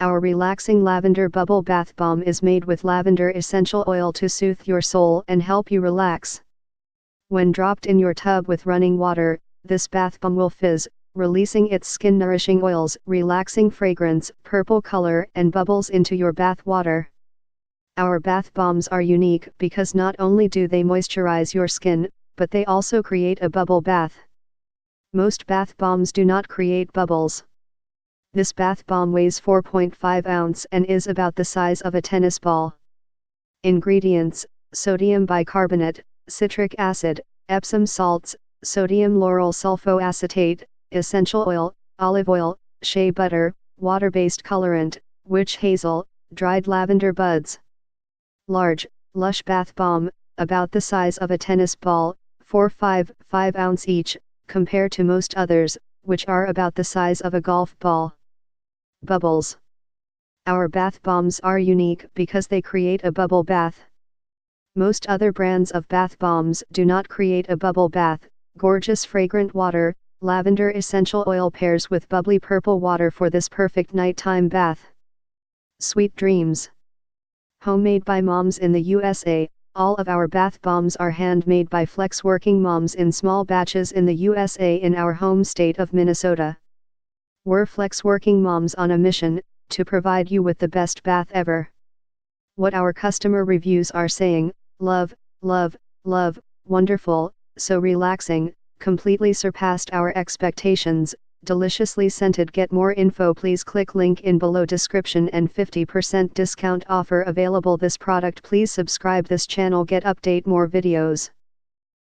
Our relaxing lavender bubble bath bomb is made with lavender essential oil to soothe your soul and help you relax. When dropped in your tub with running water, this bath bomb will fizz, releasing its skin-nourishing oils, relaxing fragrance, purple color and bubbles into your bath water. Our bath bombs are unique because not only do they moisturize your skin, but they also create a bubble bath. Most bath bombs do not create bubbles. This bath bomb weighs 4.5 ounce and is about the size of a tennis ball. Ingredients: sodium bicarbonate, citric acid, epsom salts, sodium lauryl sulfoacetate, essential oil, olive oil, shea butter, water-based colorant, witch hazel, dried lavender buds. Large, LUSH bath bomb, about the size of a tennis ball, 5 ounce each, compared to most others, which are about the size of a golf ball. Bubbles. Our bath bombs are unique because they create a bubble bath. Most other brands of bath bombs do not create a bubble bath. Gorgeous fragrant water, lavender essential oil pairs with bubbly purple water for this perfect nighttime bath. Sweet dreams. Homemade by moms in the USA, all of our bath bombs are handmade by flex working moms in small batches in the USA in our home state of Minnesota. We're flex working moms on a mission, to provide you with the best bath ever. What our customer reviews are saying: love, love, love, wonderful, so relaxing, completely surpassed our expectations, deliciously scented. Get more info, please click link in below description and 50% discount offer available. This product. Please subscribe this channel, get update more videos.